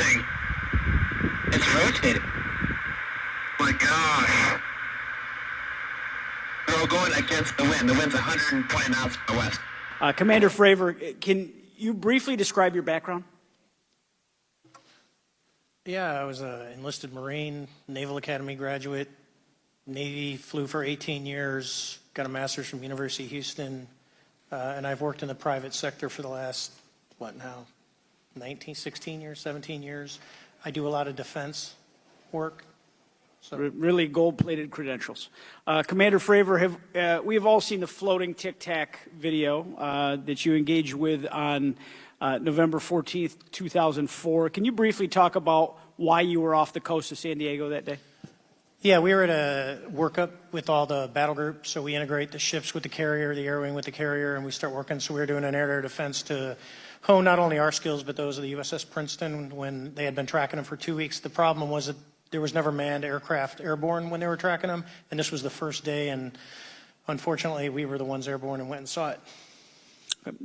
thing. It's rotating. My gosh. They're all going against the wind. The wind's 120 miles to the west. Commander Fravor, can you briefly describe your background? Yeah, I was an enlisted Marine, Naval Academy graduate, Navy, flew for 18 years, got a master's from University of Houston, and I've worked in the private sector for the last, 16 years, 17 years. I do a lot of defense work. So. Really gold-plated credentials. Commander Fravor, we have all seen the floating Tic Tac video that you engaged with on November 14th, 2004. Can you briefly talk about why you were off the coast of San Diego that day? Yeah, we were at a workup with all the battle groups, so we integrate the ships with the carrier, the air wing with the carrier, and we start working. So we were doing an air-to-air defense to hone not only our skills, but those of the USS Princeton when they had been tracking them for 2 weeks. The problem was that there was never manned aircraft airborne when they were tracking them, and this was the first day, and unfortunately, we were the ones airborne and went and saw it.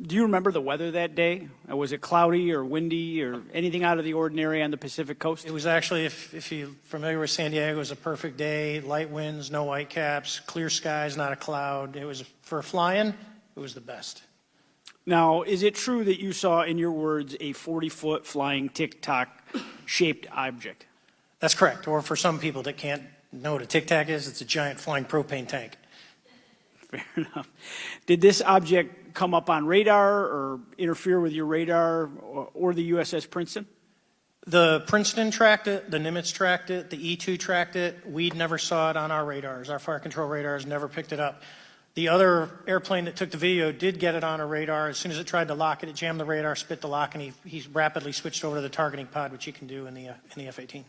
Do you remember the weather that day? Was it cloudy or windy or anything out of the ordinary on the Pacific coast? It was actually, if you're familiar with San Diego, it was a perfect day, light winds, no whitecaps, clear skies, not a cloud. It was, for flying, it was the best. Now, is it true that you saw, in your words, a 40-foot flying Tic Tac shaped object? That's correct. Or for some people that can't know what a Tic Tac is, it's a giant flying propane tank. Fair enough. Did this object come up on radar or interfere with your radar or the USS Princeton? The Princeton tracked it, the Nimitz tracked it, the E-2 tracked it. We never saw it on our radars. Our fire control radars never picked it up. The other airplane that took the video did get it on a radar. As soon as it tried to lock it, it jammed the radar, spit the lock, and he rapidly switched over to the targeting pod, which you can do in the F-18.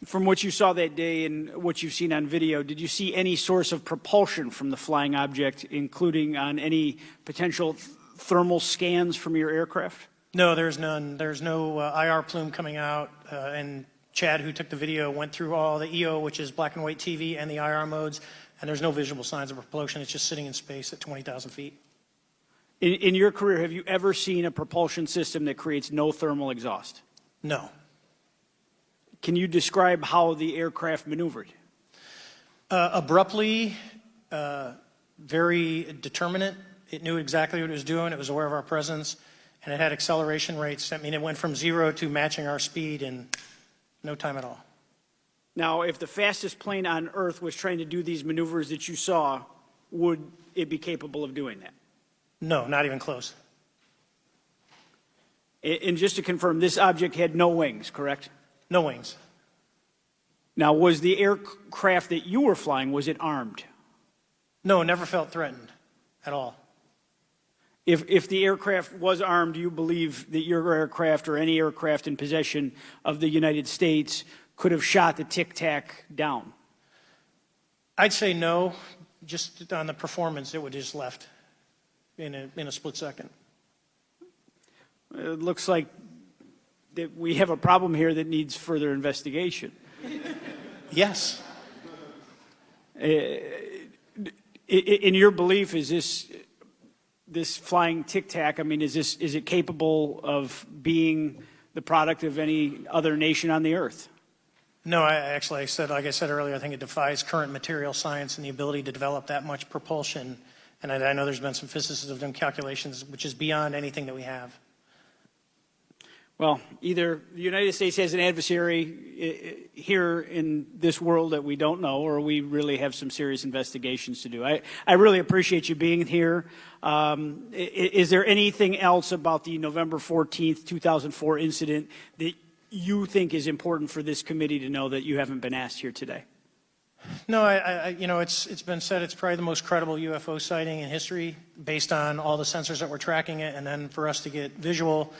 From what you saw that day and what you've seen on video, did you see any source of propulsion from the flying object, including on any potential thermal scans from your aircraft? No, there's none. There's no IR plume coming out. And Chad, who took the video, went through all the EO, which is black and white TV, and the IR modes, and there's no visible signs of propulsion. It's just sitting in space at 20,000 feet. In your career, have you ever seen a propulsion system that creates no thermal exhaust? No. Can you describe how the aircraft maneuvered? Abruptly, very determinate. It knew exactly what it was doing. It was aware of our presence, and it had acceleration rates. I mean, it went from 0 to matching our speed in no time at all. Now, if the fastest plane on Earth was trying to do these maneuvers that you saw, would it be capable of doing that? No, not even close. And just to confirm, this object had no wings, correct? No wings. Now, was the aircraft that you were flying, was it armed? No, never felt threatened at all. If the aircraft was armed, do you believe that your aircraft or any aircraft in possession of the United States could have shot the Tic Tac down? I'd say no. Just on the performance, it would have just left in a split second. It looks like that we have a problem here that needs further investigation. Yes. In your belief, is this flying Tic Tac, I mean, is it capable of being the product of any other nation on the Earth? No, like I said earlier, I think it defies current material science and the ability to develop that much propulsion. And I know there's been some physicists who've done calculations, which is beyond anything that we have. Well, either the United States has an adversary here in this world that we don't know, or we really have some serious investigations to do. I really appreciate you being here. Is there anything else about the November 14th, 2004 incident that you think is important for this committee to know that you haven't been asked here today? No, it's been said it's probably the most credible UFO sighting in history based on all the sensors that were tracking it, and then for us to get visual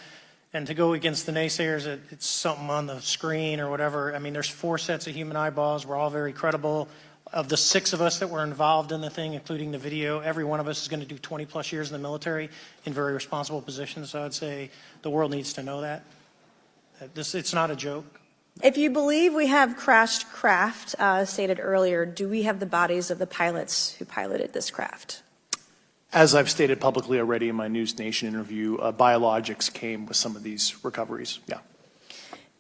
and to go against the naysayers that it's something on the screen or whatever. I mean, there's 4 sets of human eyeballs. We're all very credible. Of the 6 of us that were involved in the thing, including the video, every one of us is going to do 20 plus years in the military in very responsible positions. So I'd say the world needs to know that. It's not a joke. If you believe we have crashed craft, stated earlier, do we have the bodies of the pilots who piloted this craft? As I've stated publicly already in my News Nation interview, biologics came with some of these recoveries. Yeah.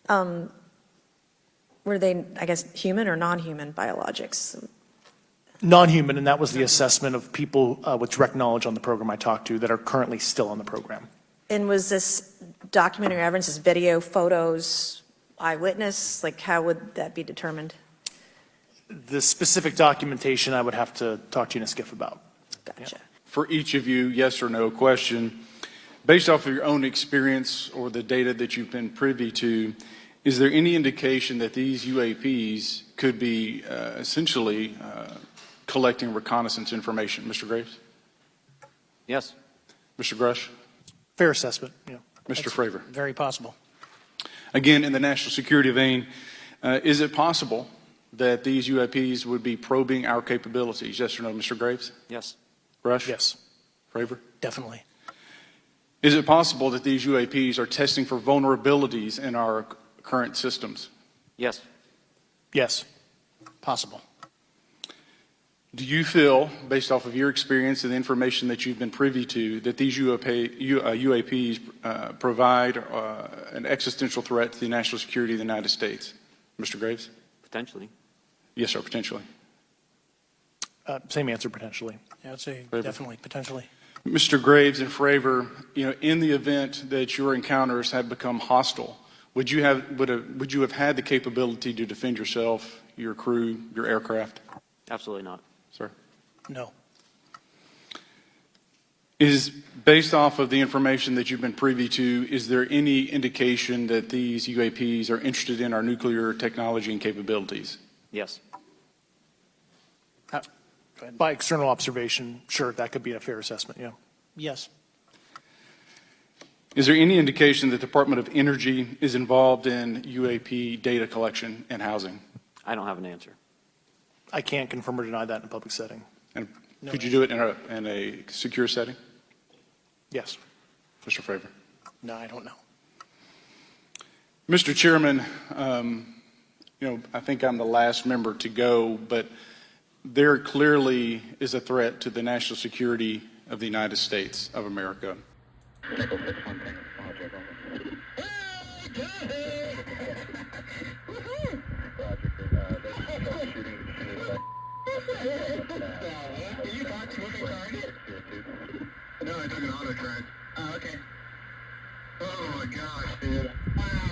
Were they, I guess, human or non-human biologics? Non-human, and that was the assessment of people with direct knowledge on the program I talked to that are currently still on the program. And was this documentary evidence, this video, photos, eyewitness? Like, how would that be determined? The specific documentation I would have to talk to you in a skiff about. Gotcha. For each of you, yes or no question. Based off of your own experience or the data that you've been privy to, is there any indication that these UAPs could be essentially collecting reconnaissance information? Mr. Graves? Yes. Mr. Grush? Fair assessment, yeah. Mr. Fravor? Very possible. Again, in the national security vein, is it possible that these UAPs would be probing our capabilities? Yes or no, Mr. Graves? Yes. Grush? Yes. Fravor? Definitely. Is it possible that these UAPs are testing for vulnerabilities in our current systems? Yes. Yes. Possible. Do you feel, based off of your experience and the information that you've been privy to, that these UAPs provide an existential threat to the national security of the United States? Mr. Graves? Potentially. Yes, sir, potentially. Same answer, potentially. Yeah, I'd say Fravor. definitely, potentially. Mr. Graves and Fravor, in the event that your encounters have become hostile, would you have had the capability to defend yourself, your crew, your aircraft? Absolutely not. Sir? No. Is based off of the information that you've been privy to, is there any indication that these UAPs are interested in our nuclear technology and capabilities? Yes. By external observation, sure, that could be a fair assessment, yeah. Yes. Is there any indication that the Department of Energy is involved in UAP data collection and housing? I don't have an answer. I can't confirm or deny that in a public setting. And could you do it in a secure setting? Yes. Mr. Fravor? No, I don't know. Mr. Chairman, I think I'm the last member to go, but there clearly is a threat to the national security of the United States of America. No, I took an auto track. Oh, okay. Oh my gosh, dude. Wow.